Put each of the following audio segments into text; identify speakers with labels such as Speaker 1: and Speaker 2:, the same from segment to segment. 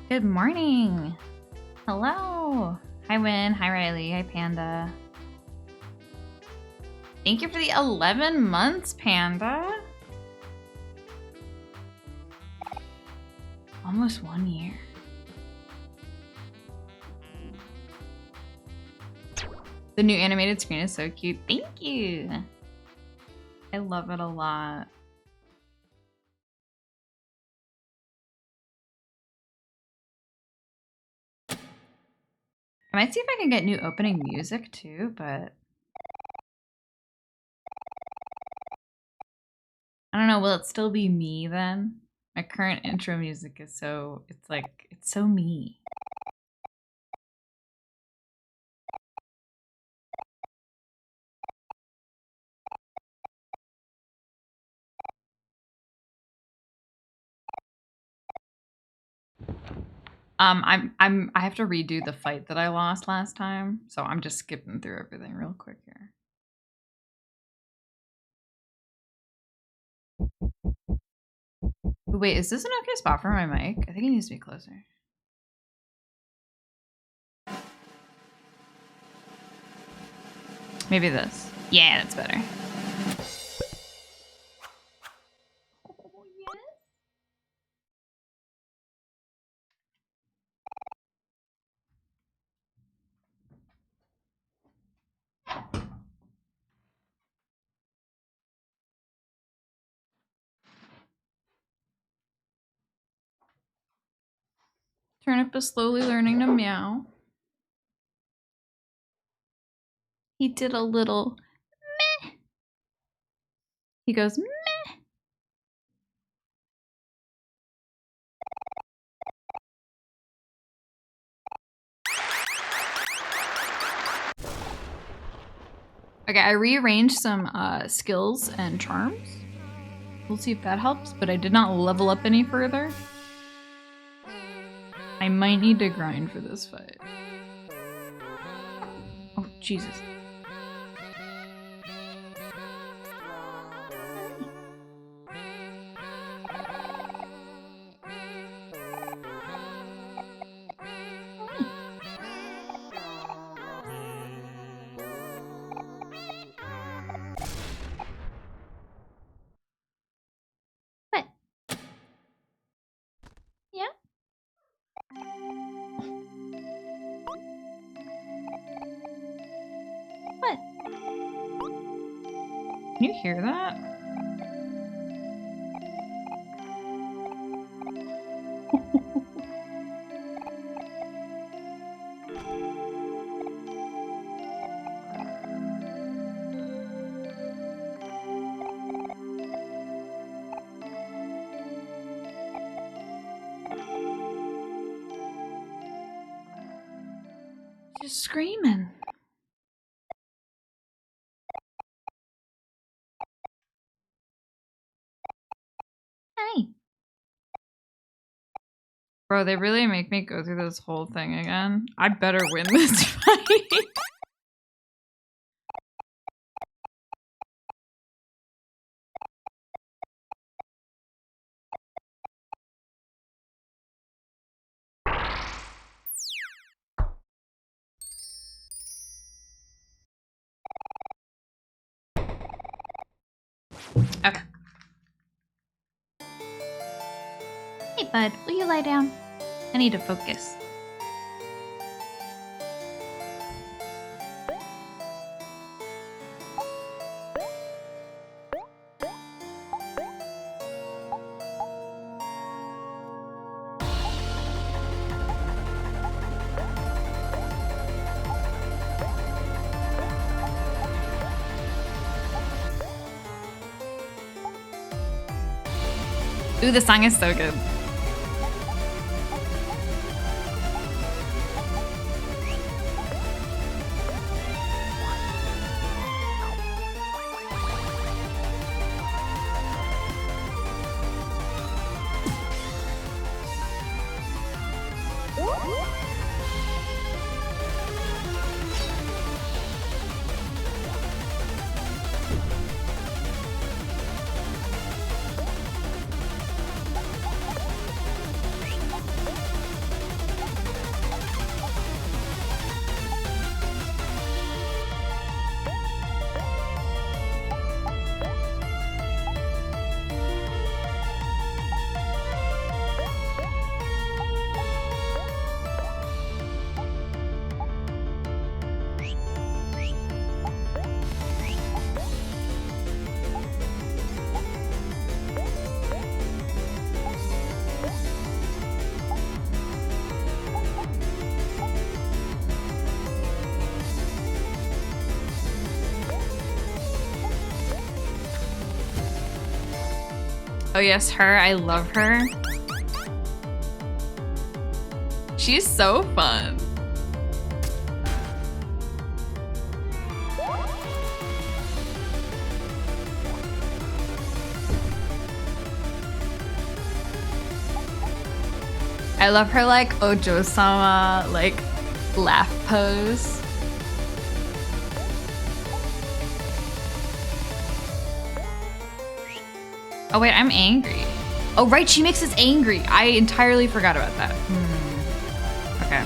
Speaker 1: Good morning. Hello. Hi, Win. Hi, Riley. Hi, Panda. Thank you for the 11 months, Panda. Almost 1 year. The new animated screen is so cute. Thank you. I love it a lot. I might see if I can get new opening music too, but I don't know. Will it still be me then? My current intro music is so, it's so me. I have to redo the fight that I lost last time, so I'm just skipping through everything real quick here. Wait, is this an okay spot for my mic? I think it needs to be closer. Maybe this. Yeah, that's better. Oh, yes. Turnip is slowly learning to meow. He did a little meh. He goes meh. Okay, I rearranged some skills and charms. We'll see if that helps, but I did not level up any further. I might need to grind for this fight. Oh, Jesus. What? Yeah? What? Can you hear that? Just screaming. Hey. Bro, they really make me go through this whole thing again. I better win this fight. Okay. Hey, bud, will you lie down? I need to focus. Ooh, the song is so good. Oh yes, her. I love her. She's so fun. I love her like Ojo-sama, like laugh pose. Oh wait, I'm angry. Oh right, she makes us angry. I entirely forgot about that. Okay.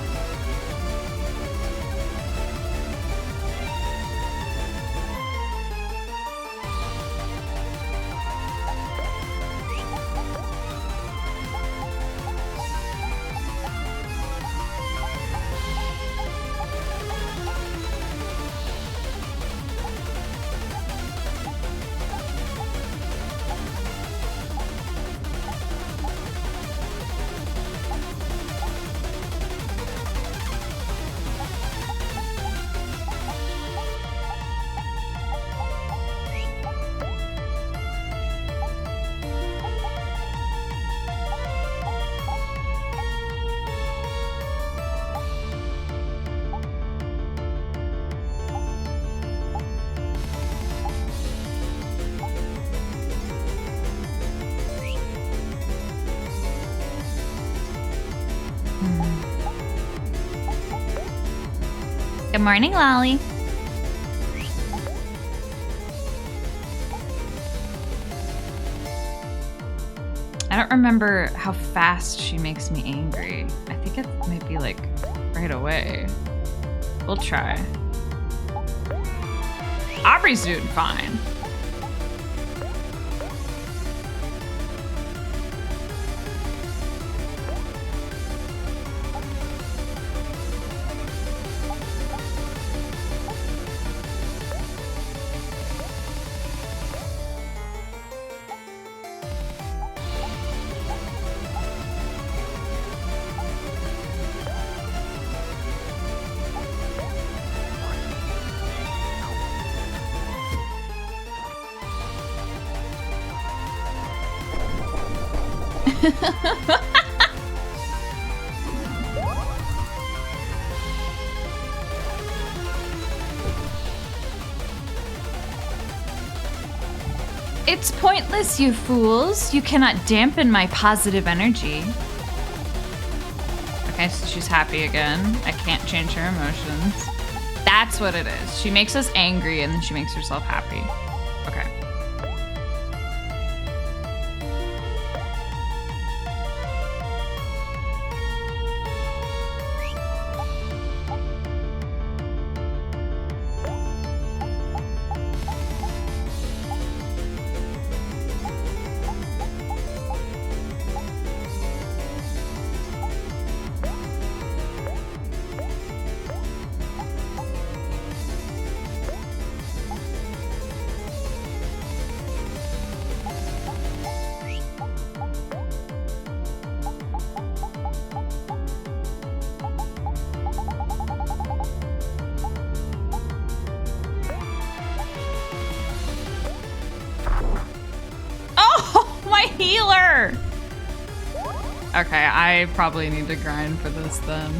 Speaker 1: Good morning, Lolly. I don't remember how fast she makes me angry. I think it might be like right away. We'll try. Aubrey's doing fine. It's pointless, you fools. You cannot dampen my positive energy. Okay, so she's happy again. I can't change her emotions. That's what it is. She makes us angry and then she makes herself happy. Okay. Healer! Okay, I probably need to grind for this then.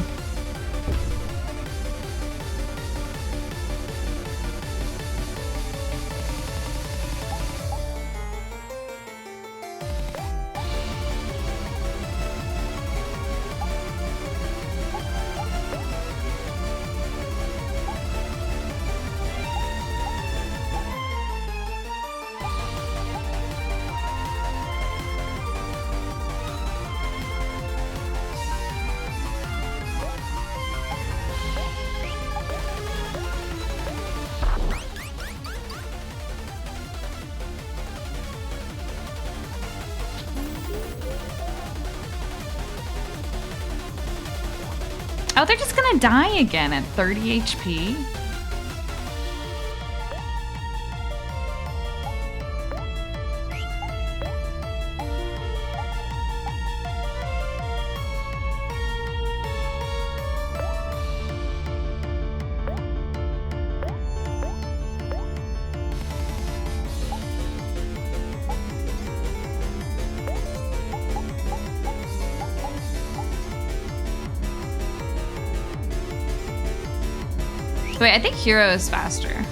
Speaker 1: Oh, they're just gonna die again at 30 HP? Wait, I think Hero is faster.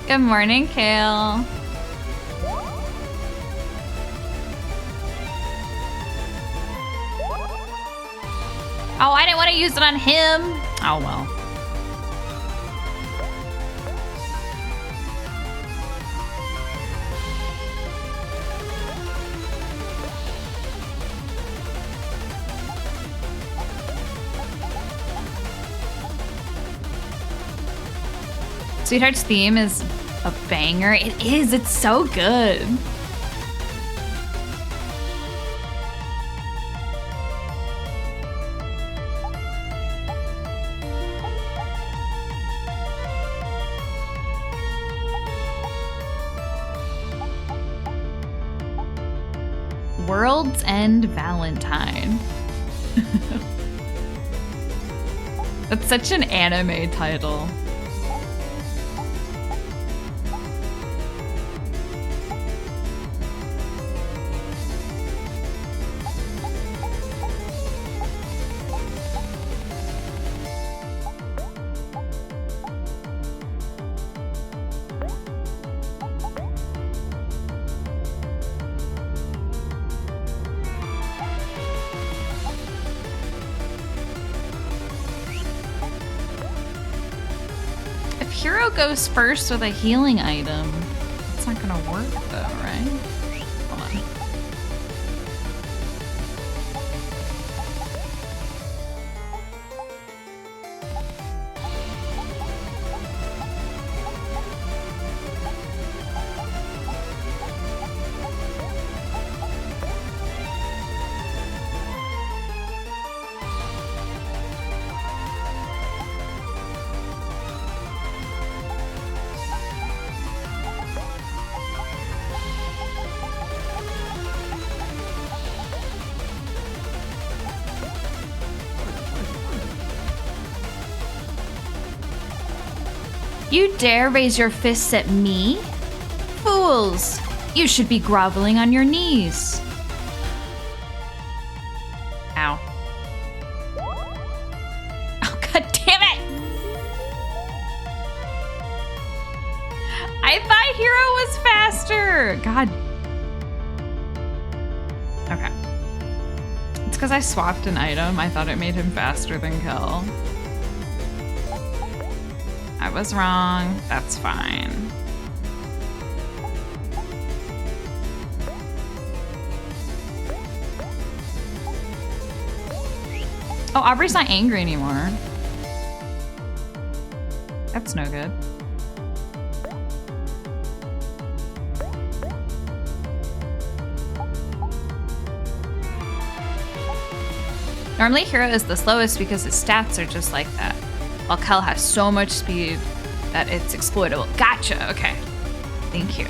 Speaker 1: Good morning, Kale. Oh, I didn't want to use it on him. Oh, well. Sweetheart's theme is a banger. It is. It's so good. World's End Valentine. That's such an anime title. Hero goes first with a healing item. It's not gonna work though, right? Hold on. You dare raise your fists at me? Fools! You should be groveling on your knees. Ow. Oh, god damn it! I thought Hero was faster! God. Okay. It's because I swapped an item. I thought it made him faster than Kel. I was wrong. That's fine. Oh, Aubrey's not angry anymore. That's no good. Normally Hero is the slowest because his stats are just like that. While Kel has so much speed that it's exploitable. Gotcha, okay. Thank you.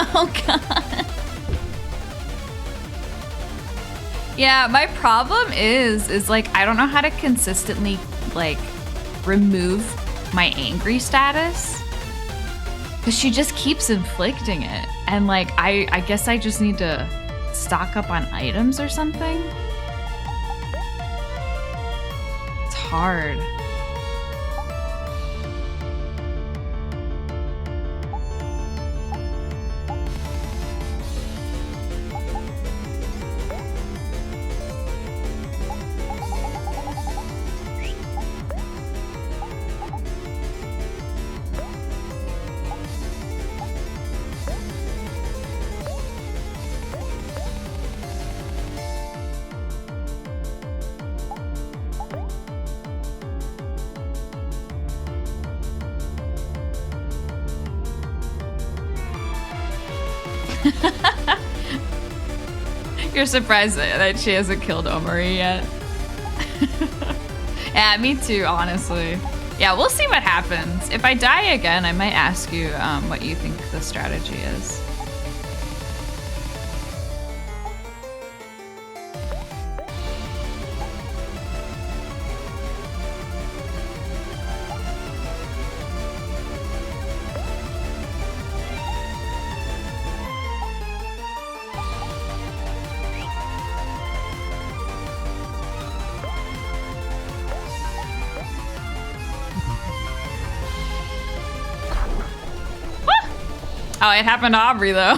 Speaker 1: Oh god. Yeah, my problem is like I don't know how to consistently like remove my angry status. Cause she just keeps inflicting it. And like I guess I just need to stock up on items or something. It's hard. You're surprised that she hasn't killed Omori yet. Yeah, me too, honestly. Yeah, we'll see what happens. If I die again, I might ask you what you think the strategy is. Oh, it happened to Aubrey, though.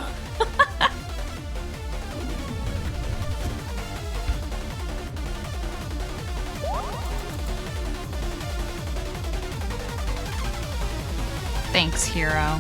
Speaker 1: Thanks, hero.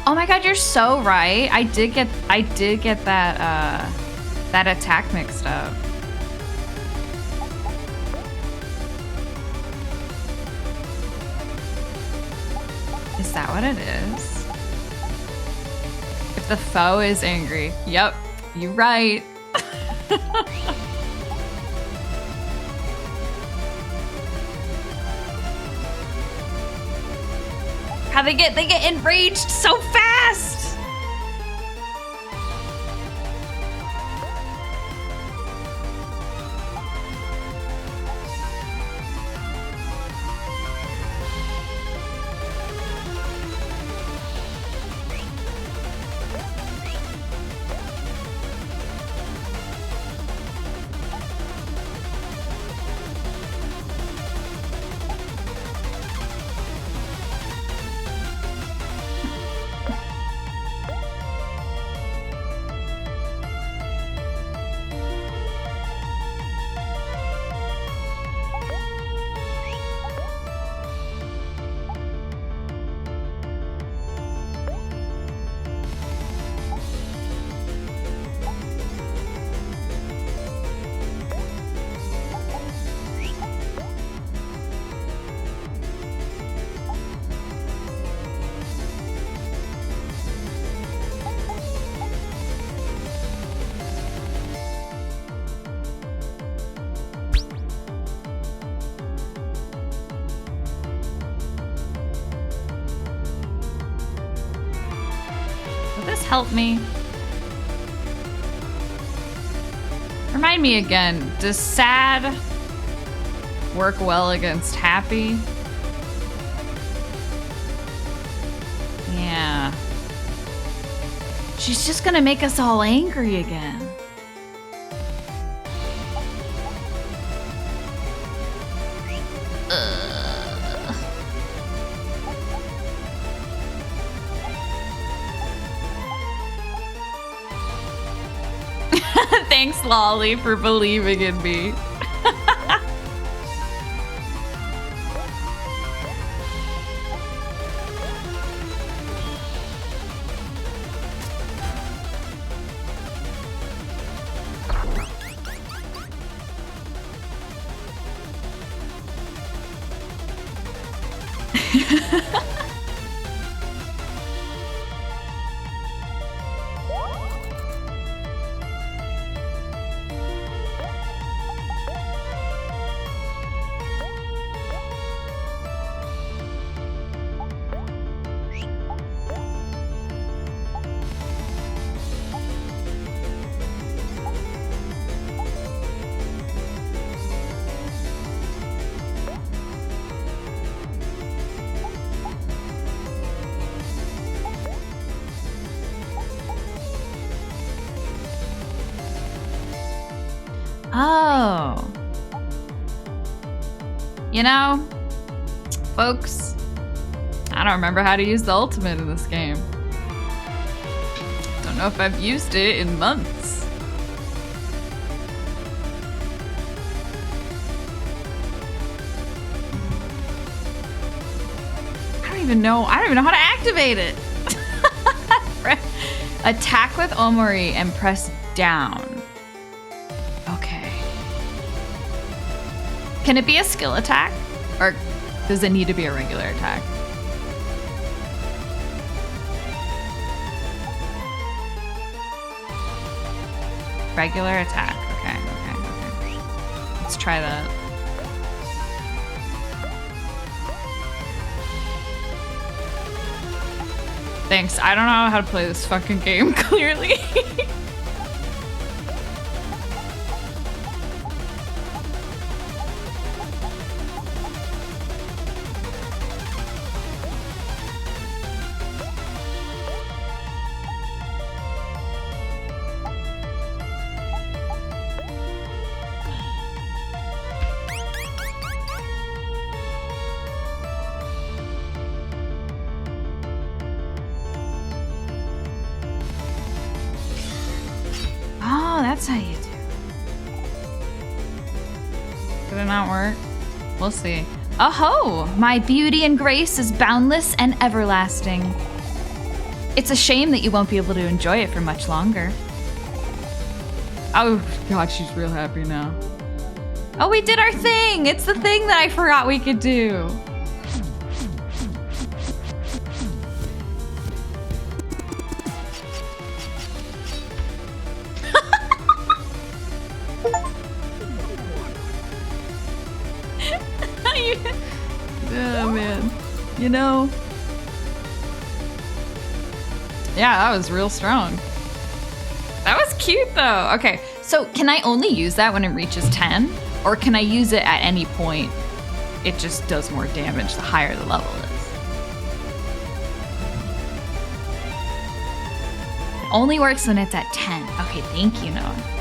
Speaker 1: Oh my god, you're so right. I did get that that attack mixed up. Is that what it is? If the foe is angry. Yep, you're right. How they get enraged so fast. Help me. Remind me again, does sad work well against happy? Yeah. She's just gonna make us all angry again. Thanks, Lolly, for believing in me. Oh. You know, folks, I don't remember how to use the ultimate in this game. Don't know if I've used it in months. I don't even know how to activate it. Attack with Omori and press down. Okay. Can it be a skill attack? Or does it need to be a regular attack? Regular attack. Okay. Let's try that. Thanks. I don't know how to play this fucking game clearly. That's how you do. Did it not work? We'll see. Oh-ho! My beauty and grace is boundless and everlasting. It's a shame that you won't be able to enjoy it for much longer. Oh, God, she's real happy now. Oh, we did our thing! It's the thing that I forgot we could do. Oh, man. You know. Yeah, that was real strong. That was cute, though. Okay, so can I only use that when it reaches 10? Or can I use it at any point? It just does more damage the higher the level is. It only works when it's at 10. Okay, thank you, Noah.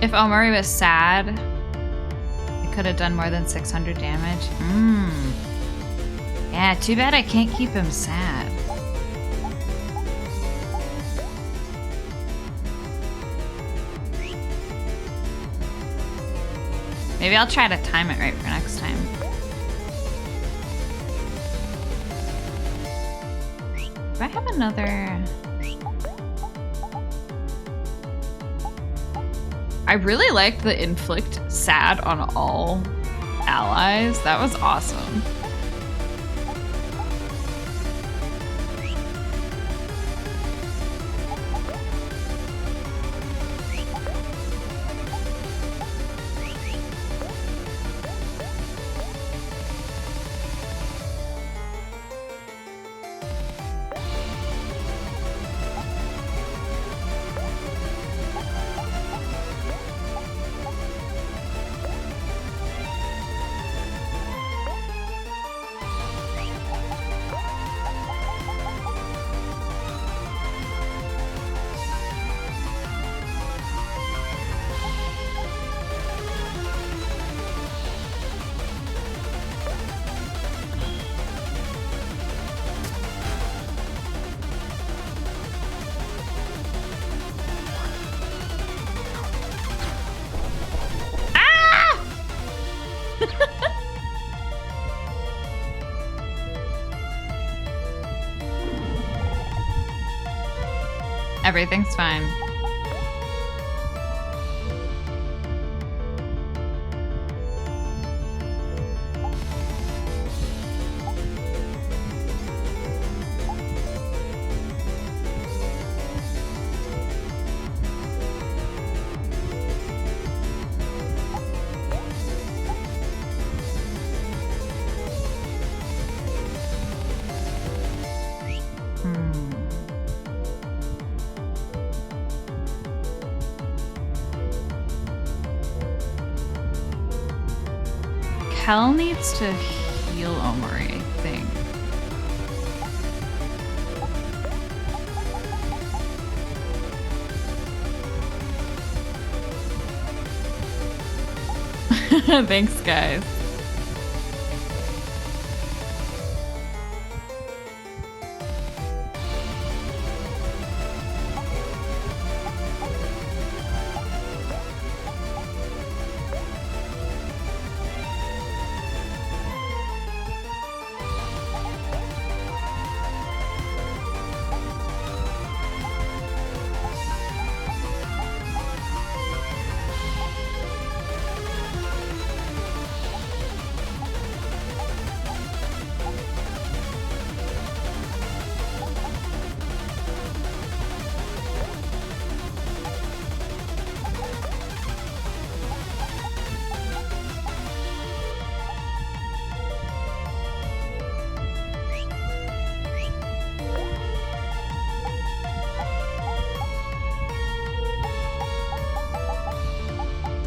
Speaker 1: If Omori was sad, it could have done more than 600 damage. Yeah, too bad I can't keep him sad. Maybe I'll try to time it right for next time. Do I have another? I really liked the inflict sad on all allies. That was awesome. Everything's fine. Kel needs to heal Omori, I think. Thanks, guys.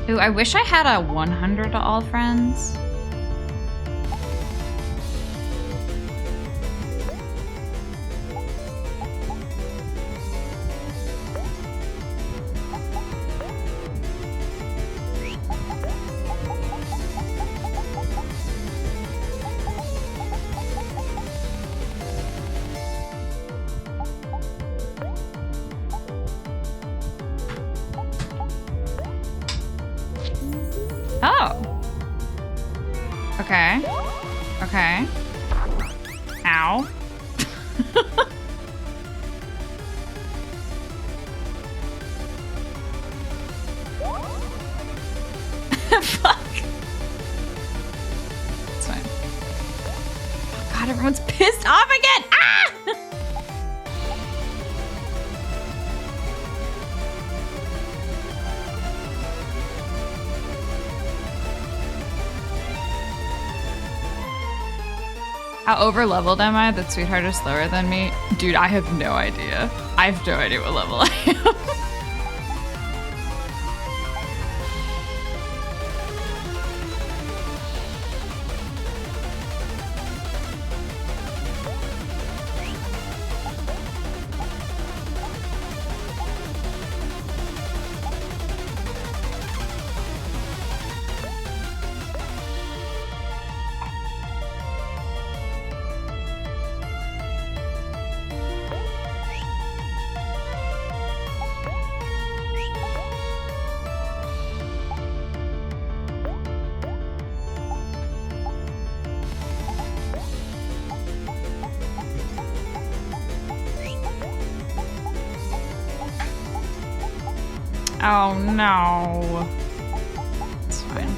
Speaker 1: Ooh, I wish I had a 100 to all friends. Oh. Okay. Okay. Ow. Fuck. It's fine. Oh God, everyone's pissed off again. Ah! How over-leveled am I that Sweetheart is slower than me? Dude, I have no idea. I have no idea what level I am. Oh no. It's fine.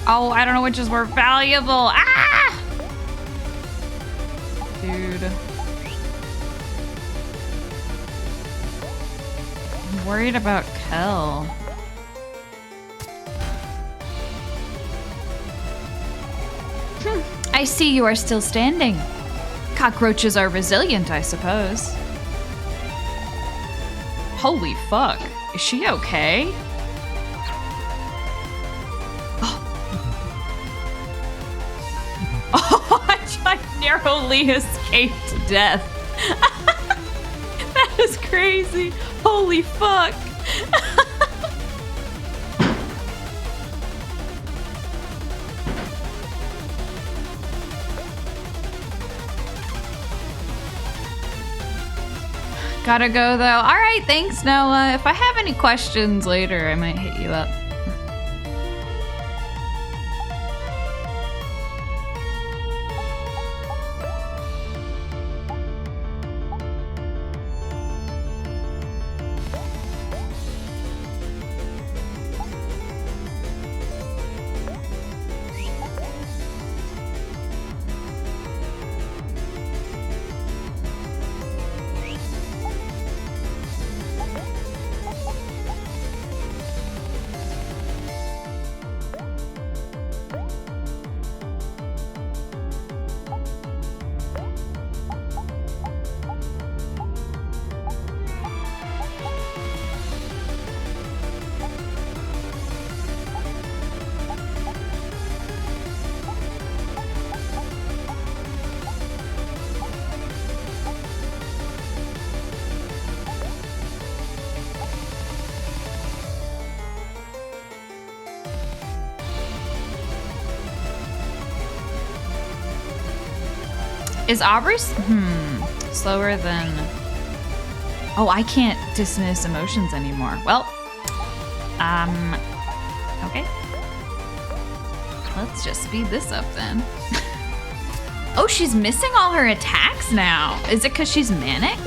Speaker 1: Oh, I don't know which is more valuable. Ah! Dude. I'm worried about Kel. I see you are still standing. Cockroaches are resilient, I suppose. Holy fuck. Is she okay? Oh, I narrowly escaped death. That is crazy. Holy fuck. Gotta go though. All right, thanks, Noah. If I have any questions later, I might hit you up. Is Aubrey slower than... Oh, I can't dismiss emotions anymore. Well, okay. Let's just speed this up then. Oh, she's missing all her attacks now. Is it because she's manic?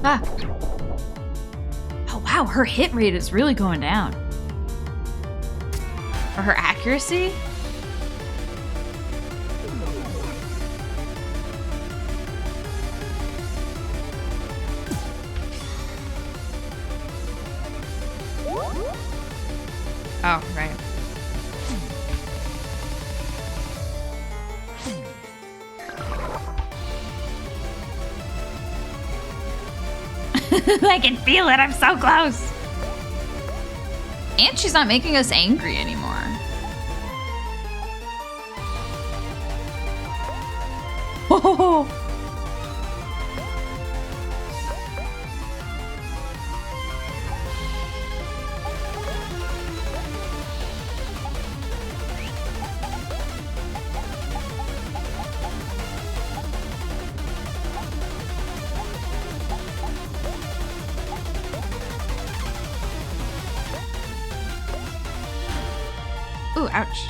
Speaker 1: Ah. Oh wow, her hit rate is really going down. Or her accuracy? Oh, right. I can feel it. I'm so close. And she's not making us angry anymore. Oh. Ooh, ouch.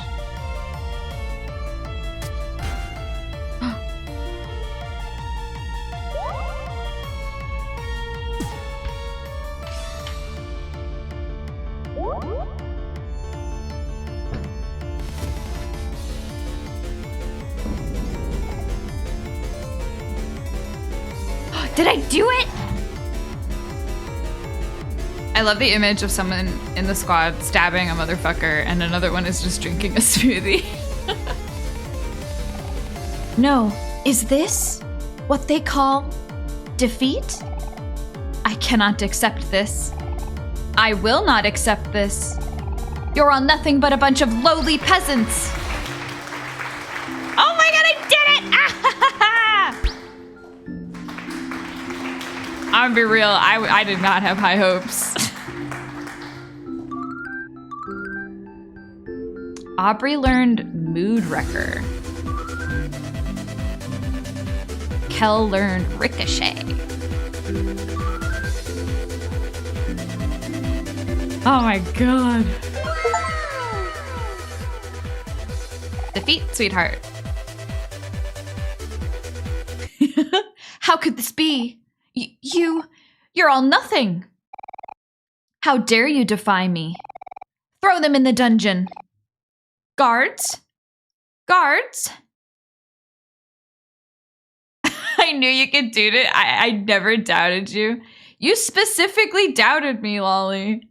Speaker 1: Did I do it? I love the image of someone in the squad stabbing a motherfucker and another one is just drinking a smoothie. No, is this what they call defeat? I cannot accept this. I will not accept this. You're all nothing but a bunch of lowly peasants. Oh my god, I did it! I'm gonna be real, I did not have high hopes. Aubrey learned Mood Wrecker. Kel learned Ricochet. Oh my god. Defeat, sweetheart. How could this be? You're all nothing. How dare you defy me? Throw them in the dungeon. Guards? Guards? I knew you could do it. I never doubted you. You specifically doubted me, Lolly.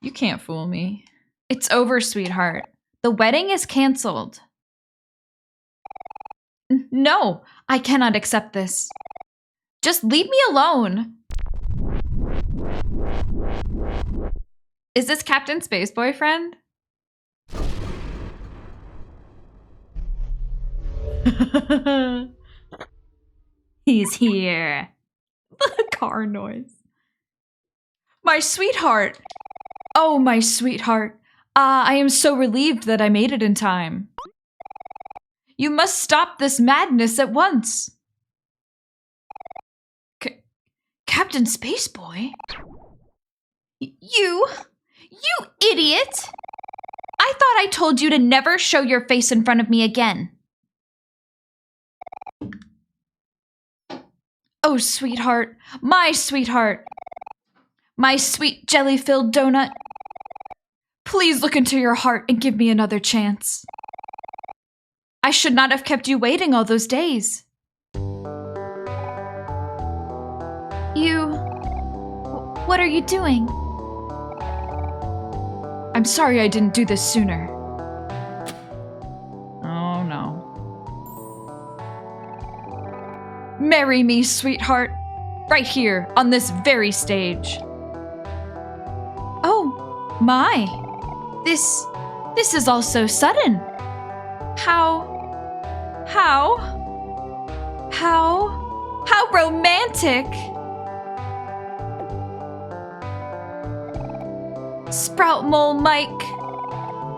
Speaker 1: You can't fool me. It's over, sweetheart. The wedding is canceled. No, I cannot accept this. Just leave me alone. Is this Captain Space Boyfriend? He's here. The car noise. My sweetheart. Oh, my sweetheart. I am so relieved that I made it in time. You must stop this madness at once. Captain Spaceboy? You idiot! I thought I told you to never show your face in front of me again. Oh, Oh, sweetheart, my sweet jelly-filled donut. Please look into your heart and give me another chance. I should not have kept you waiting all those days. What are you doing? I'm sorry I didn't do this sooner. Oh no. Marry me, sweetheart. Right here, on this very stage. Oh, my. This is all so sudden. How romantic. Sprout Mole Mike,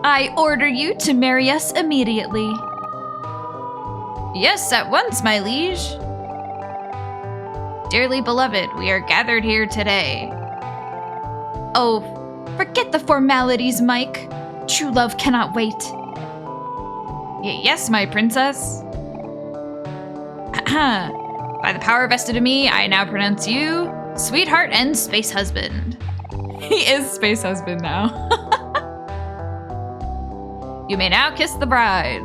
Speaker 1: I order you to marry us immediately. Yes, at once, my liege. Dearly beloved, we are gathered here today. Oh, forget the formalities, Mike. True love cannot wait. Yes, my princess. By the power vested in me, I now pronounce you sweetheart and space husband. He is space husband now. You may now kiss the bride.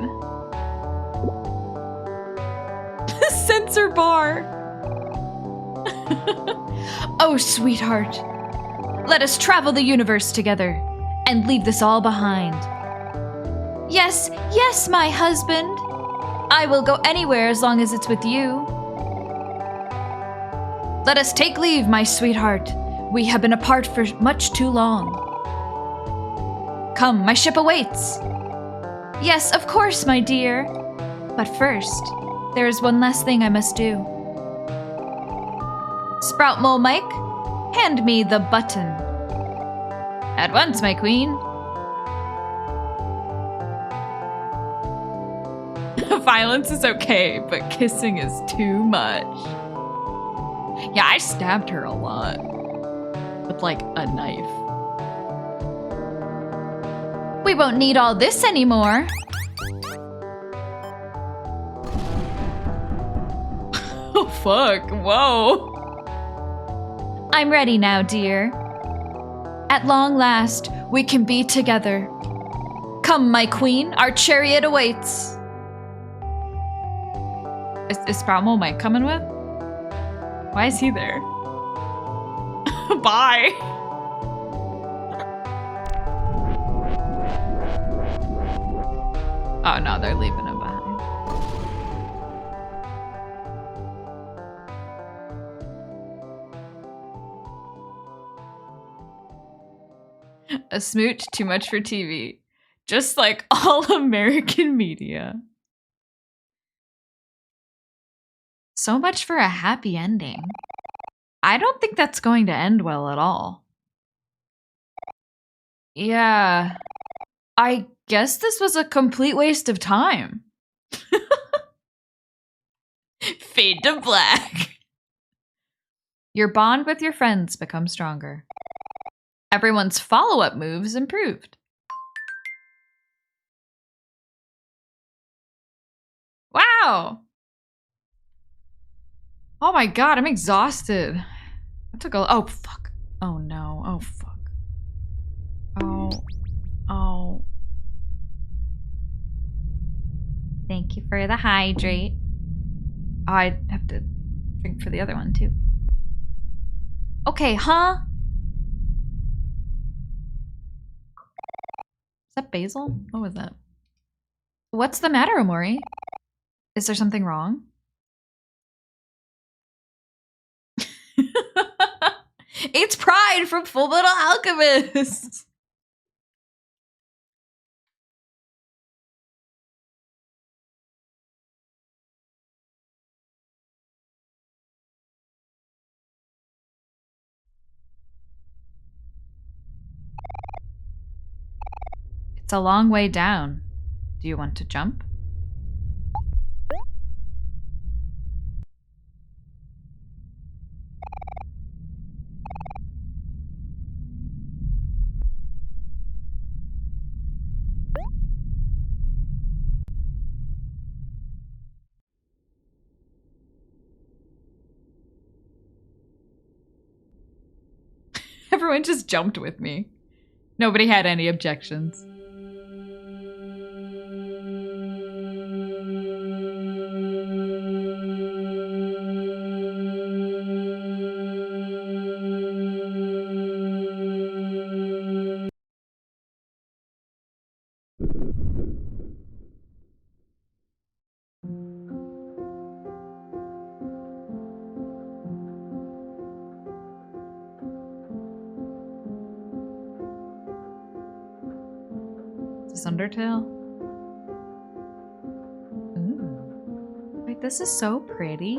Speaker 1: Censor bar. Oh, sweetheart. Let us travel the universe together and leave this all behind. Yes, yes, my husband. I will go anywhere as long as it's with you. Let us take leave, my sweetheart. We have been apart for much too long. Come, my ship awaits. Yes, of course, my dear. But first, there is one last thing I must do. Sprout Mole Mike, hand me the button. At once, my queen. Violence is okay, but kissing is too much. Yeah, I stabbed her a lot. With like a knife. We won't need all this anymore. Oh fuck, whoa. I'm ready now, dear. At long last, we can be together. Come, my queen, our chariot awaits. Is Sprout Mole Mike coming with? Why is he there? Bye. Oh no, they're leaving him behind. A smooch, too much for TV. Just like all American media. So much for a happy ending. I don't think that's going to end well at all. Yeah. I guess this was a complete waste of time. Fade to black. Your bond with your friends becomes stronger. Everyone's follow-up moves improved. Wow. Oh my god, I'm exhausted. I took a— oh fuck. Oh no. Oh fuck. Oh. Thank you for the hydrate. Oh, I have to drink for the other one too. Okay, huh? Is that basil? What was that? What's the matter, Omori? Is there something wrong? It's Pride from Full Metal Alchemist! It's a long way down. Do you want to jump? Everyone just jumped with me. Nobody had any objections. Undertale? Ooh. Wait, this is so pretty.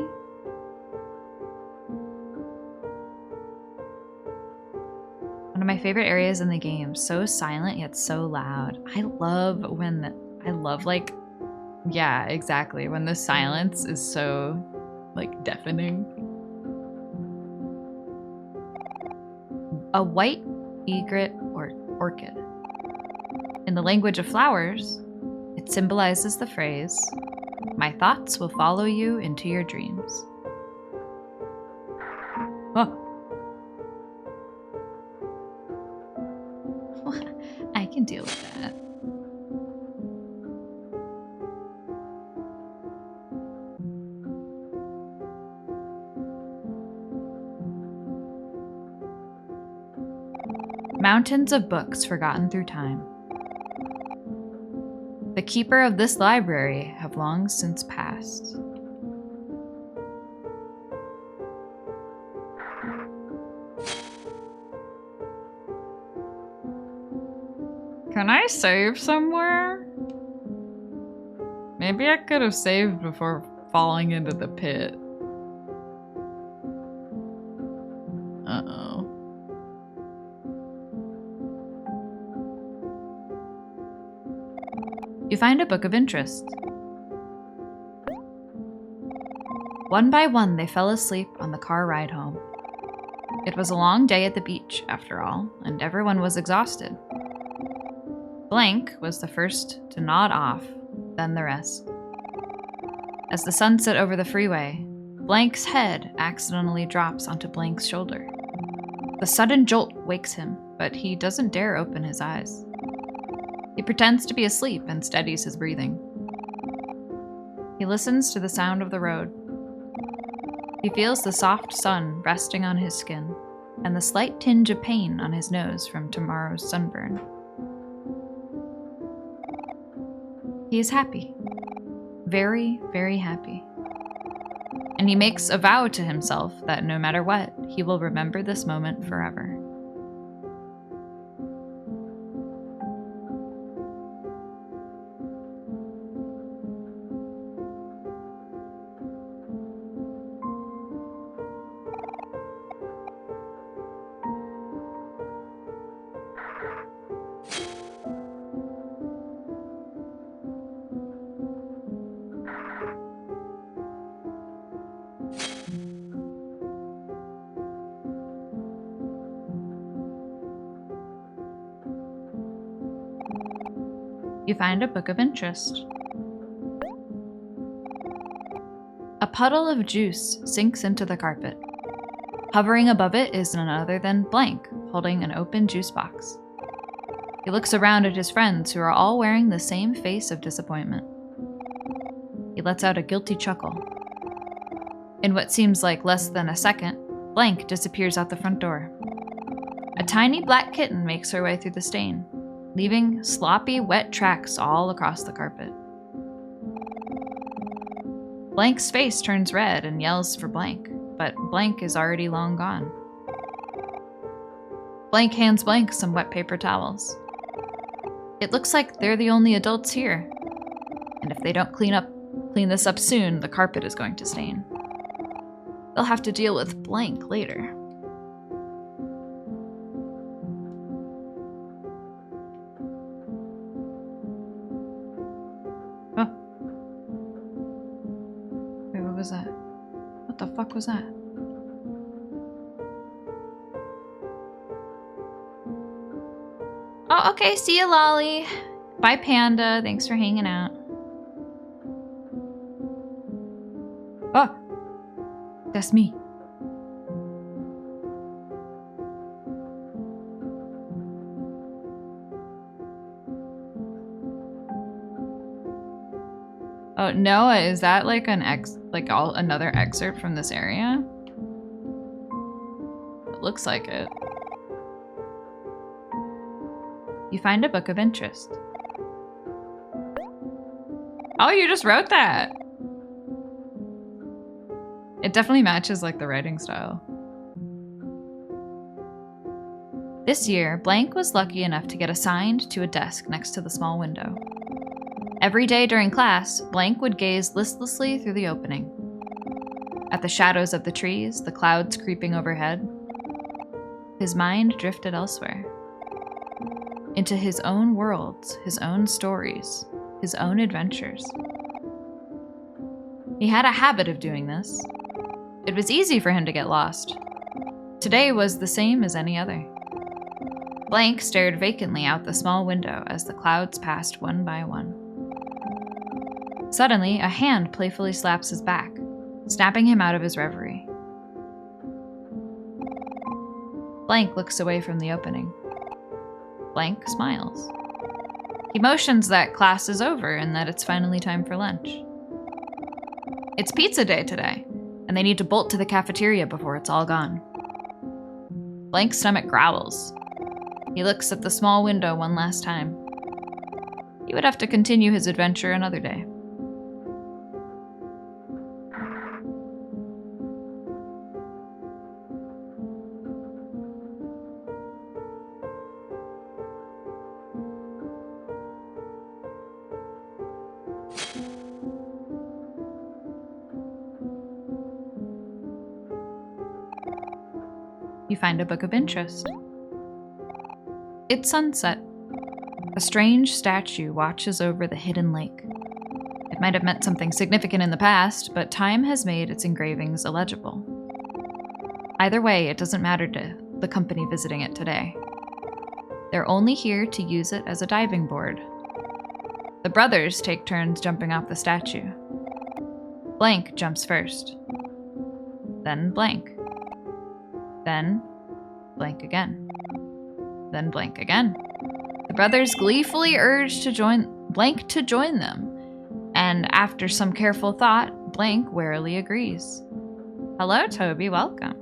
Speaker 1: One of my favorite areas in the game. So silent yet so loud. I love like, yeah, exactly. When the silence is so like deafening. A white egret or orchid. In the language of flowers, it symbolizes the phrase, "My thoughts will follow you into your dreams." Oh. I can deal with that. Mountains of books forgotten through time. The keeper of this library have long since passed. Can I save somewhere? Maybe I could have saved before falling into the pit. Uh-oh. You find a book of interest. One by one, they fell asleep on the car ride home. It was a long day at the beach, after all, and everyone was exhausted. Blank was the first to nod off, then the rest. As the sun set over the freeway, Blank's head accidentally drops onto Blank's shoulder. The sudden jolt wakes him, but he doesn't dare open his eyes. He pretends to be asleep and steadies his breathing. He listens to the sound of the road. He feels the soft sun resting on his skin and the slight tinge of pain on his nose from tomorrow's sunburn. He is happy. Very, very happy. And he makes a vow to himself that no matter what, he will remember this moment forever. You find a book of interest. A puddle of juice sinks into the carpet. Hovering above it is none other than Blank, holding an open juice box. He looks around at his friends, who are all wearing the same face of disappointment. He lets out a guilty chuckle. In what seems like less than a second, Blank disappears out the front door. A tiny black kitten makes her way through the stain, leaving sloppy, wet tracks all across the carpet. Blank's face turns red and yells for Blank, but Blank is already long gone. Blank hands Blank some wet paper towels. It looks like they're the only adults here, and if they don't clean this up soon, the carpet is going to stain. They'll have to deal with Blank later. What was that? What the fuck was that? Oh, okay. See you, Lolly. Bye, Panda. Thanks for hanging out. Oh, that's me. Oh, Noah, is that like another excerpt from this area? It looks like it. You find a book of interest. Oh, you just wrote that. It definitely matches like the writing style. This year, Blank was lucky enough to get assigned to a desk next to the small window. Every day during class, Blank would gaze listlessly through the opening. At the shadows of the trees, the clouds creeping overhead. His mind drifted elsewhere. Into his own worlds, his own stories, his own adventures. He had a habit of doing this. It was easy for him to get lost. Today was the same as any other. Blank stared vacantly out the small window as the clouds passed one by one. Suddenly, a hand playfully slaps his back, snapping him out of his reverie. Blank looks away from the opening. Blank smiles. He motions that class is over and that it's finally time for lunch. It's pizza day today, and they need to bolt to the cafeteria before it's all gone. Blank's stomach growls. He looks at the small window one last time. He would have to continue his adventure another day. You find a book of interest. It's sunset. A strange statue watches over the hidden lake. It might have meant something significant in the past, but time has made its engravings illegible. Either way, it doesn't matter to the company visiting it today. They're only here to use it as a diving board. The brothers take turns jumping off the statue. Blank jumps first. Then Blank. Then Blank again. Then Blank again. The brothers gleefully urge Blank to join them, and after some careful thought, Blank warily agrees. Hello, Toby, welcome.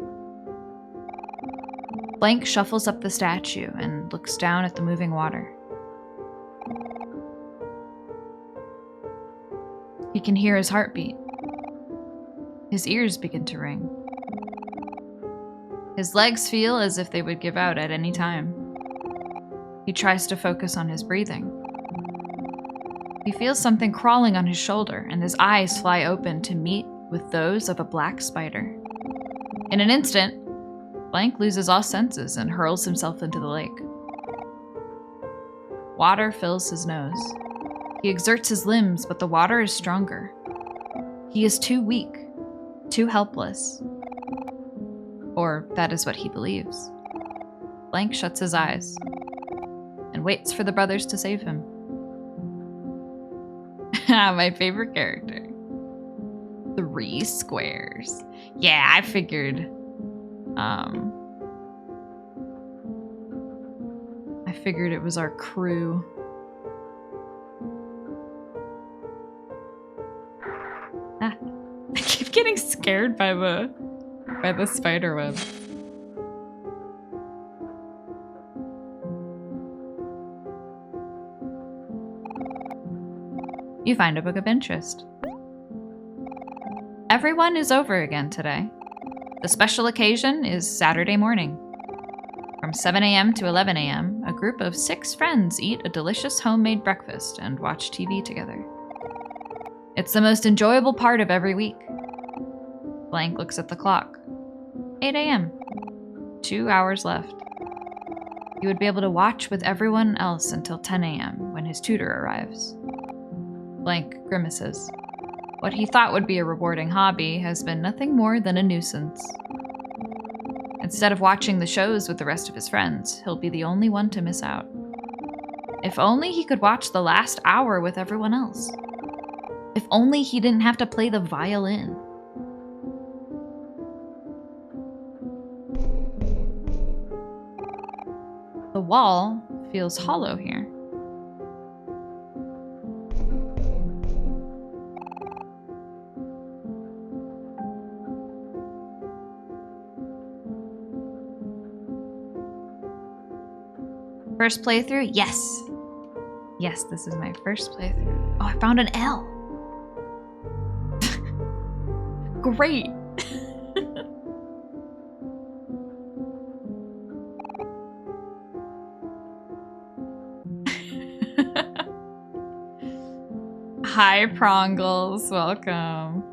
Speaker 1: Blank shuffles up the statue and looks down at the moving water. He can hear his heartbeat. His ears begin to ring. His legs feel as if they would give out at any time. He tries to focus on his breathing. He feels something crawling on his shoulder, and his eyes fly open to meet with those of a black spider. In an instant, Blank loses all senses and hurls himself into the lake. Water fills his nose. He exerts his limbs, but the water is stronger. He is too weak, too helpless. Or that is what he believes. Blank shuts his eyes and waits for the brothers to save him. My favorite character. 3 squares. Yeah, I figured. I figured it was our crew. I keep getting scared by the spider web. You find a book of interest. Everyone is over again today. The special occasion is Saturday morning. From 7 a.m. to 11 a.m., a group of 6 friends eat a delicious homemade breakfast and watch TV together. It's the most enjoyable part of every week. Blank looks at the clock. 8 a.m. 2 hours left. He would be able to watch with everyone else until 10 a.m. when his tutor arrives. Blank grimaces. What he thought would be a rewarding hobby has been nothing more than a nuisance. Instead of watching the shows with the rest of his friends, he'll be the only one to miss out. If only he could watch the last hour with everyone else. If only he didn't have to play the violin. The wall feels hollow here. First playthrough? Yes. Yes, this is my first playthrough. Oh, I found an L. Great. Hi, Prongles. Welcome.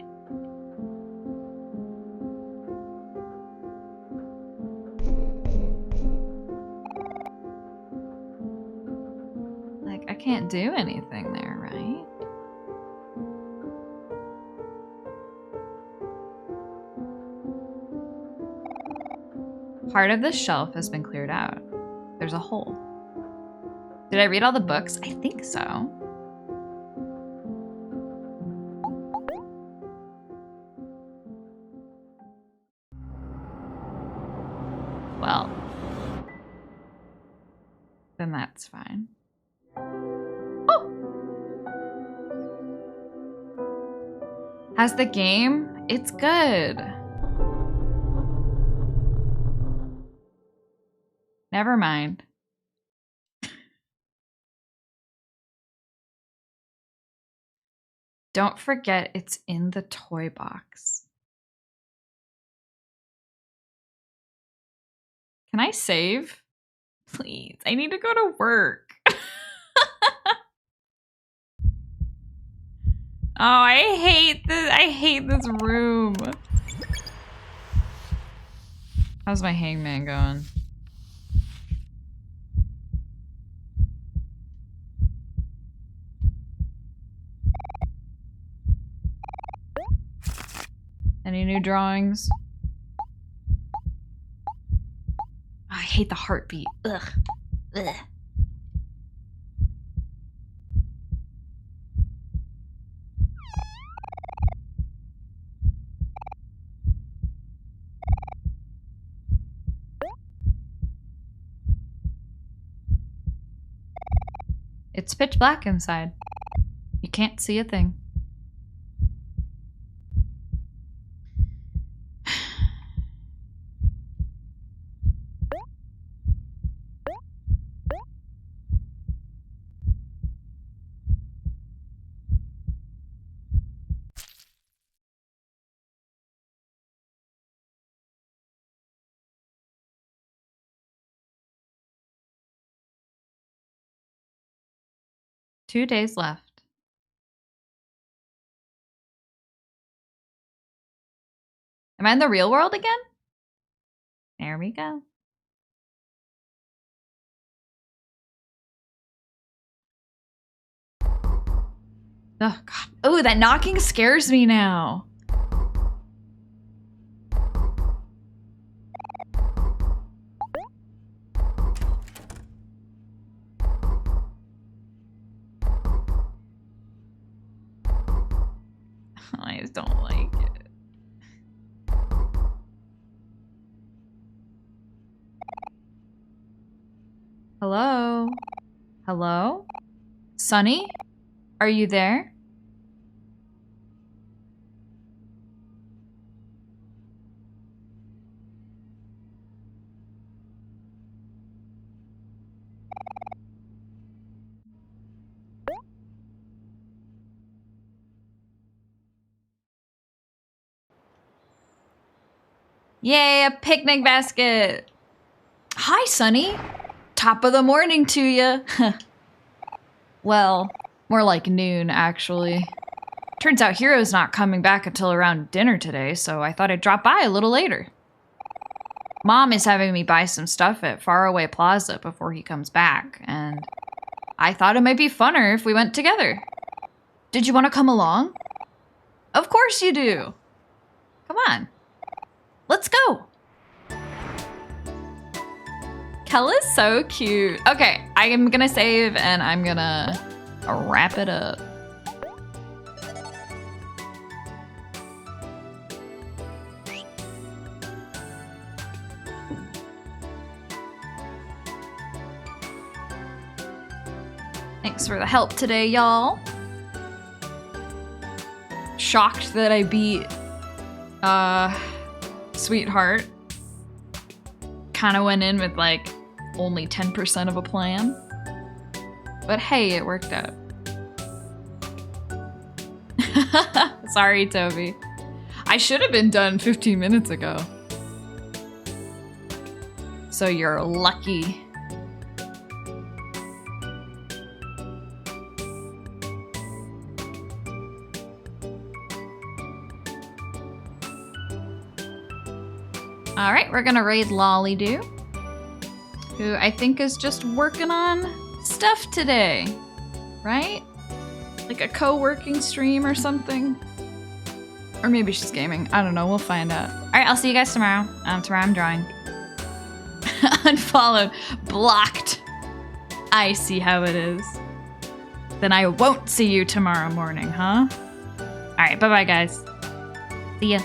Speaker 1: Like, I can't do anything there, right? Part of this shelf has been cleared out. There's a hole. Did I read all the books? I think so. Well, then that's fine. Oh! How's the game? It's good. Never mind. Don't forget it's in the toy box. Can I save? Please, I need to go to work. Oh, I hate this room. How's my hangman going? Any new drawings? Oh, I hate the heartbeat. Ugh. Ugh. It's pitch black inside. You can't see a thing. 2 days left. Am I in the real world again? There we go. Oh, God. Oh, that knocking scares me now. I just don't like it. Hello? Hello? Sunny? Are you there? Yay, a picnic basket! Hi, Sunny. Top of the morning to you. Well, more like noon, actually. Turns out Hero's not coming back until around dinner today, so I thought I'd drop by a little later. Mom is having me buy some stuff at Faraway Plaza before he comes back, and I thought it might be funner if we went together. Did you want to come along? Of course you do. Come on. Let's go. Kella's so cute. Okay, I am gonna save and I'm gonna wrap it up. Thanks for the help today, y'all. Shocked that I beat Sweetheart. Kind of went in with like only 10% of a plan. But hey, it worked out. Sorry, Toby. I should have been done 15 minutes ago. So you're lucky. All right, we're gonna raid Lollydoo, who I think is just working on stuff today, right? Like a co-working stream or something. Or maybe she's gaming. I don't know, we'll find out. All right, I'll see you guys tomorrow. Tomorrow I'm drawing. Unfollowed, blocked. I see how it is. Then I won't see you tomorrow morning, huh? All right, bye-bye, guys. See ya.